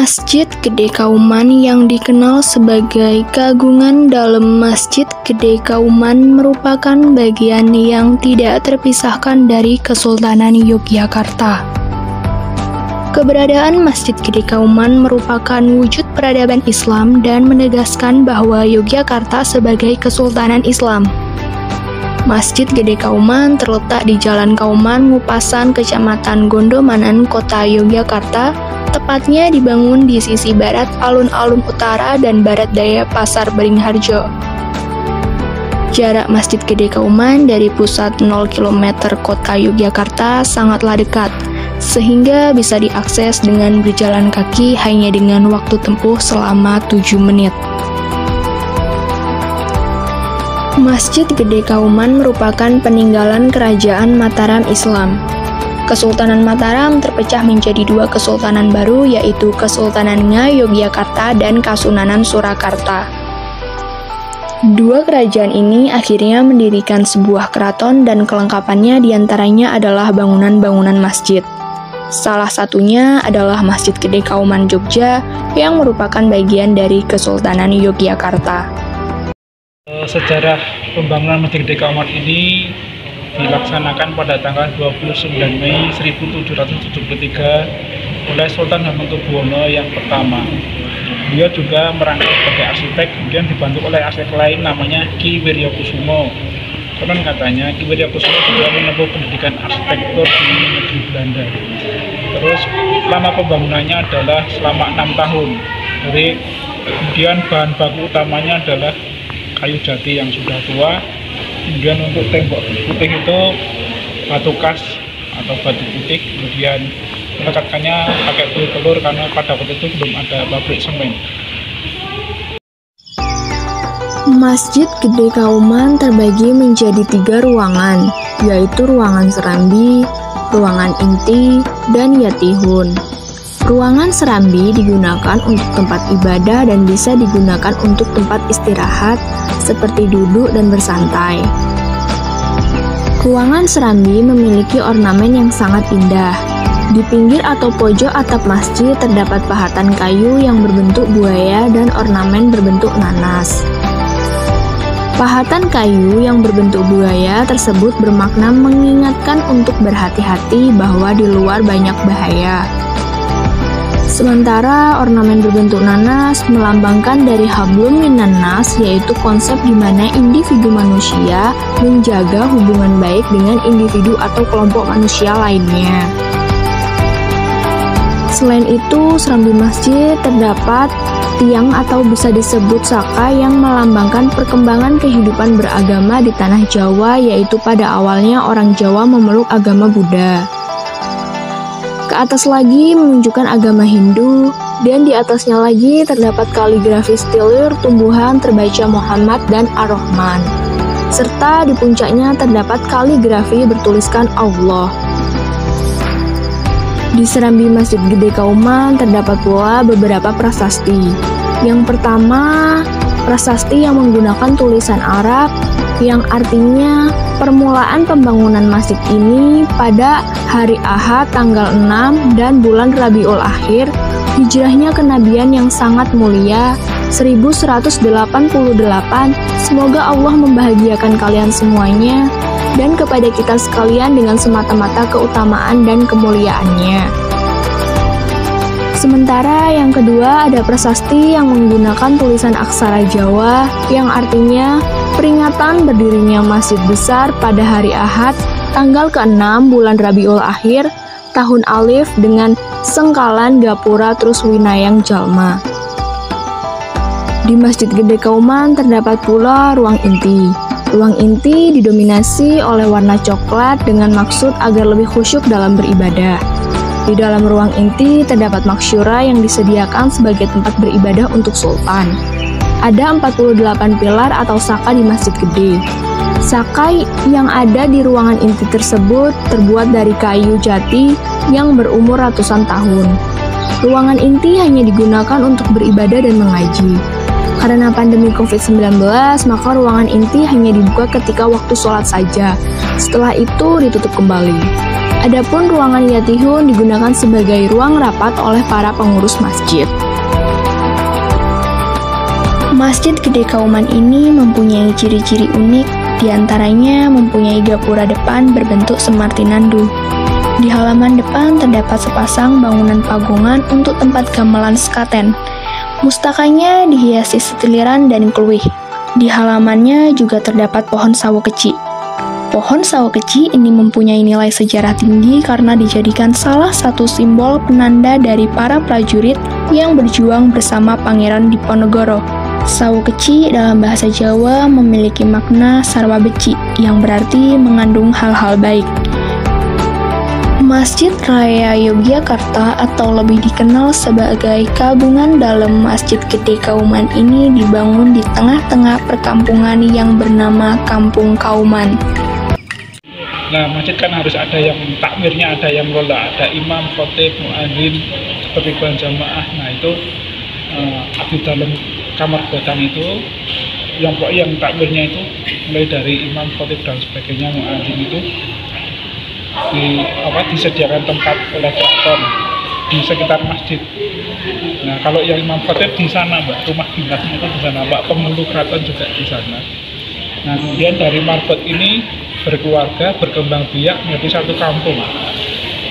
Masjid Gede Kauman yang dikenal sebagai Kagungan Dalam Masjid Gede Kauman merupakan bagian yang tidak terpisahkan dari Kesultanan Yogyakarta. Keberadaan Masjid Gede Kauman merupakan wujud peradaban Islam dan menegaskan bahwa Yogyakarta sebagai Kesultanan Islam. Masjid Gede Kauman terletak di Jalan Kauman, Ngupasan, Kecamatan Gondomanan, Kota Yogyakarta, tepatnya dibangun di sisi barat alun-alun utara dan barat daya Pasar Beringharjo. Jarak Masjid Gede Kauman dari pusat 0 km Kota Yogyakarta sangatlah dekat, sehingga bisa diakses dengan berjalan kaki hanya dengan waktu tempuh selama 7 menit. Masjid Gede Kauman merupakan peninggalan Kerajaan Mataram Islam. Kesultanan Mataram terpecah menjadi 2 kesultanan baru, yaitu Kesultanan Ngayogyakarta dan Kasunanan Surakarta. 2 kerajaan ini akhirnya mendirikan sebuah keraton dan kelengkapannya diantaranya adalah bangunan-bangunan masjid. Salah satunya adalah Masjid Gede Kauman Jogja yang merupakan bagian dari Kesultanan Yogyakarta. Sejarah pembangunan Masjid Gede Kauman ini dilaksanakan pada tanggal 29 Mei 1773 oleh Sultan Hamengkubuwono yang pertama. Dia juga merangkap sebagai arsitek, kemudian dibantu oleh arsitek lain namanya Ki Wiryokusumo. Konon katanya Ki Wiryokusumo juga menempuh pendidikan arsitektur di negeri Belanda. Terus lama pembangunannya adalah selama 6 tahun. Kemudian bahan baku utamanya adalah kayu jati yang sudah tua. Kemudian untuk tembok putih itu batu kas atau batu putih, kemudian melekatkannya pakai telur karena pada waktu itu belum ada pabrik semen. Masjid Gede Kauman terbagi menjadi 3 ruangan, yaitu ruangan Serambi, ruangan Inti, dan Yatihun. Ruangan Serambi digunakan untuk tempat ibadah dan bisa digunakan untuk tempat istirahat seperti duduk dan bersantai. Ruangan Serambi memiliki ornamen yang sangat indah. Di pinggir atau pojok atap masjid terdapat pahatan kayu yang berbentuk buaya dan ornamen berbentuk nanas. Pahatan kayu yang berbentuk buaya tersebut bermakna mengingatkan untuk berhati-hati bahwa di luar banyak bahaya. Sementara ornamen berbentuk nanas melambangkan dari hablum minan nas, yaitu konsep di mana individu manusia menjaga hubungan baik dengan individu atau kelompok manusia lainnya. Selain itu, serambi masjid terdapat tiang atau bisa disebut saka yang melambangkan perkembangan kehidupan beragama di tanah Jawa, yaitu pada awalnya orang Jawa memeluk agama Buddha. Ke atas lagi menunjukkan agama Hindu, dan di atasnya lagi terdapat kaligrafi stilir tumbuhan terbaca Muhammad dan Ar-Rahman. Serta di puncaknya terdapat kaligrafi bertuliskan Allah. Di serambi Masjid Gede Kauman terdapat pula beberapa prasasti. Yang pertama, prasasti yang menggunakan tulisan Arab, yang artinya permulaan pembangunan masjid ini pada hari Ahad tanggal 6 dan bulan Rabiul Akhir, hijrahnya kenabian yang sangat mulia 1188. Semoga Allah membahagiakan kalian semuanya dan kepada kita sekalian dengan semata-mata keutamaan dan kemuliaannya. Sementara yang kedua ada prasasti yang menggunakan tulisan aksara Jawa yang artinya peringatan berdirinya masjid besar pada hari Ahad tanggal ke-6 bulan Rabiul Akhir tahun Alif dengan sengkalan gapura terus winayang jalma. Di Masjid Gede Kauman terdapat pula ruang inti. Ruang inti didominasi oleh warna coklat dengan maksud agar lebih khusyuk dalam beribadah. Di dalam ruang inti terdapat maksyura yang disediakan sebagai tempat beribadah untuk sultan. Ada 48 pilar atau saka di Masjid Gede. Saka yang ada di ruangan inti tersebut terbuat dari kayu jati yang berumur ratusan tahun. Ruangan inti hanya digunakan untuk beribadah dan mengaji. Karena pandemi COVID-19, maka ruangan inti hanya dibuka ketika waktu sholat saja. Setelah itu ditutup kembali. Adapun ruangan Yatihun digunakan sebagai ruang rapat oleh para pengurus masjid. Masjid Gede Kauman ini mempunyai ciri-ciri unik, diantaranya mempunyai gapura depan berbentuk semartinandu. Di halaman depan terdapat sepasang bangunan pagungan untuk tempat gamelan sekaten. Mustakanya dihiasi setiliran dan kluwih. Di halamannya juga terdapat pohon sawo keci. Pohon sawo keci ini mempunyai nilai sejarah tinggi karena dijadikan salah satu simbol penanda dari para prajurit yang berjuang bersama Pangeran Diponegoro. Sawo keci dalam bahasa Jawa memiliki makna sarwa beci yang berarti mengandung hal-hal baik. Masjid Raya Yogyakarta atau lebih dikenal sebagai Kabungan Dalem Masjid Gede Kauman ini dibangun di tengah-tengah perkampungan yang bernama Kampung Kauman. Nah, masjid kan harus ada yang takmirnya, ada yang lola, ada imam, khotib, muadzin, ketertiban jamaah. Nah, itu abdi dalam kamar batang itu yang takmirnya itu mulai dari imam, khotib dan sebagainya, muadzin itu disediakan tempat oleh keraton di sekitar masjid. Nah, kalau yang imam khotib di sana, Mbak, rumah dinasnya itu di sana, Mbak, penghulu keraton juga di sana. Nah, kemudian dari marbot ini berkeluarga, berkembang biak menjadi satu kampung.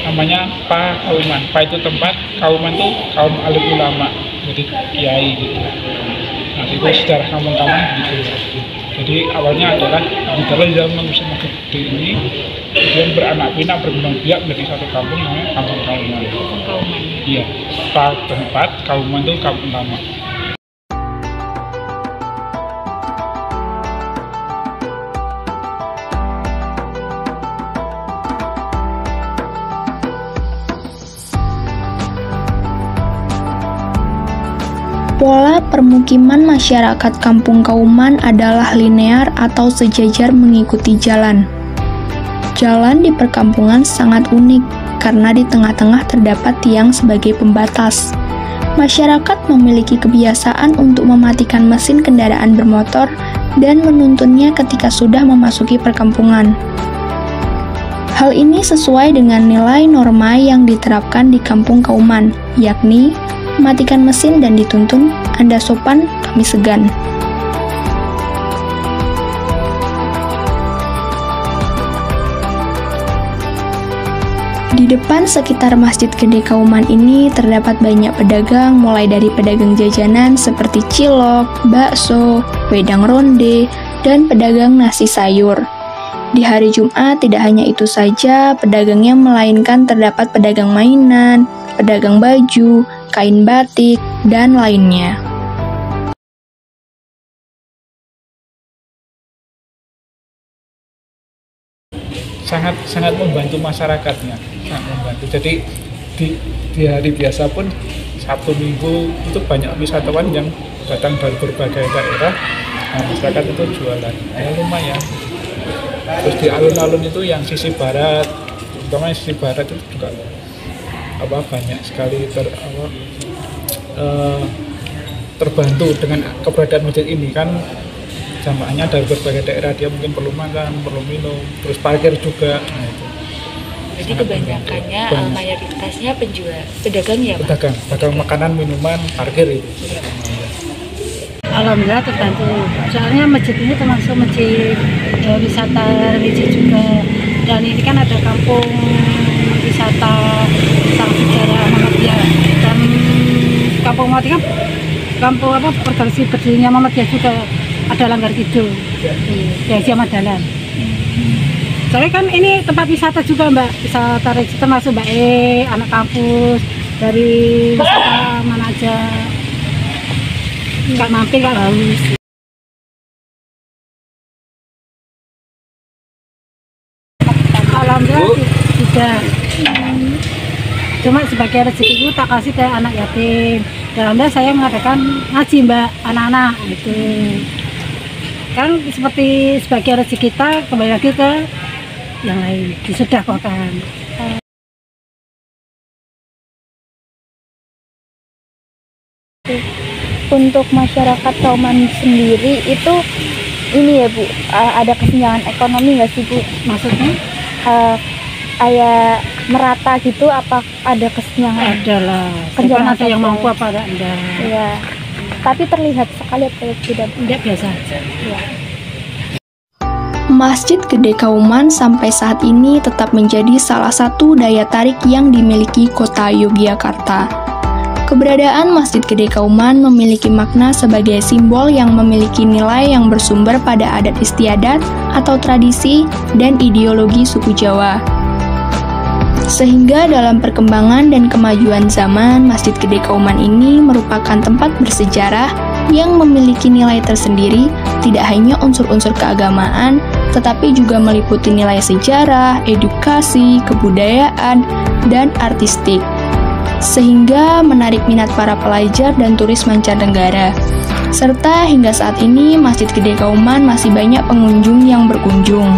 Namanya Kauman. Itu tempat, Kauman itu kaum alim ulama, jadi kiai gitu. Nah, itu sejarah kampung Kauman gitu. Jadi awalnya adalah di dalam zaman musim gede ini, kemudian beranak pinak, berkembang biak menjadi satu kampung namanya Kampung Kauman. Iya, tempat Kauman itu kampung lama. Pola permukiman masyarakat Kampung Kauman adalah linear atau sejajar mengikuti jalan. Jalan di perkampungan sangat unik karena di tengah-tengah terdapat tiang sebagai pembatas. Masyarakat memiliki kebiasaan untuk mematikan mesin kendaraan bermotor dan menuntunnya ketika sudah memasuki perkampungan. Hal ini sesuai dengan nilai norma yang diterapkan di Kampung Kauman, yakni matikan mesin dan dituntun, Anda sopan, kami segan. Di depan sekitar Masjid Gede Kauman ini terdapat banyak pedagang, mulai dari pedagang jajanan seperti cilok, bakso, wedang ronde, dan pedagang nasi sayur. Di hari Jumat tidak hanya itu saja pedagangnya, melainkan terdapat pedagang mainan, pedagang baju, kain batik, dan lainnya. Sangat membantu masyarakatnya, sangat membantu. Jadi di hari biasa pun Sabtu Minggu itu banyak wisatawan yang datang dari berbagai daerah. Nah, masyarakat itu jualan, ya lumayan. Terus di alun-alun itu yang sisi barat, terutama sisi barat itu juga banyak sekali terbantu dengan keberadaan masjid ini. Kan jamaahnya dari berbagai daerah, dia mungkin perlu makan, perlu minum, terus parkir juga. Nah, itu. Jadi kebanyakannya mayoritasnya pedagang ya, Pak? Pedagang makanan, minuman, parkir itu. Alhamdulillah terbantu. Soalnya masjid ini termasuk masjid wisata religi juga. Dan ini kan ada kampung wisata sang sejarah Muhammadiyah. Dan kampung Muhammadiyah kan kampung organisasi berdirinya Muhammadiyah juga, ada Langgar Kidul di Asia Madalan. Soalnya kan ini tempat wisata juga, Mbak, wisata religi, termasuk Mbak anak kampus dari wisata mana aja, nggak mampir, nggak haus. Alhamdulillah tidak. Cuma sebagai rezekiku tak kasih ke anak yatim. Alhamdulillah saya mengadakan ngaji, Mbak, anak-anak gitu. Kan seperti sebagai rezeki kita kembali lagi ke yang lain, disedekahkan. Untuk masyarakat Kauman sendiri itu ini ya Bu, ada kesenjangan ekonomi nggak sih Bu? Maksudnya? merata gitu, apa ada kesenjangan? Ada lah. Kan ada yang mampu apa enggak? Iya. Tapi terlihat sekali atau tidak? Enggak, biasa aja. Iya. Masjid Gede Kauman sampai saat ini tetap menjadi salah satu daya tarik yang dimiliki kota Yogyakarta. Keberadaan Masjid Gede Kauman memiliki makna sebagai simbol yang memiliki nilai yang bersumber pada adat istiadat atau tradisi dan ideologi suku Jawa. Sehingga dalam perkembangan dan kemajuan zaman, Masjid Gede Kauman ini merupakan tempat bersejarah yang memiliki nilai tersendiri, tidak hanya unsur-unsur keagamaan, tetapi juga meliputi nilai sejarah, edukasi, kebudayaan, dan artistik. Sehingga menarik minat para pelajar dan turis mancanegara. Serta hingga saat ini Masjid Gede Kauman masih banyak pengunjung yang berkunjung.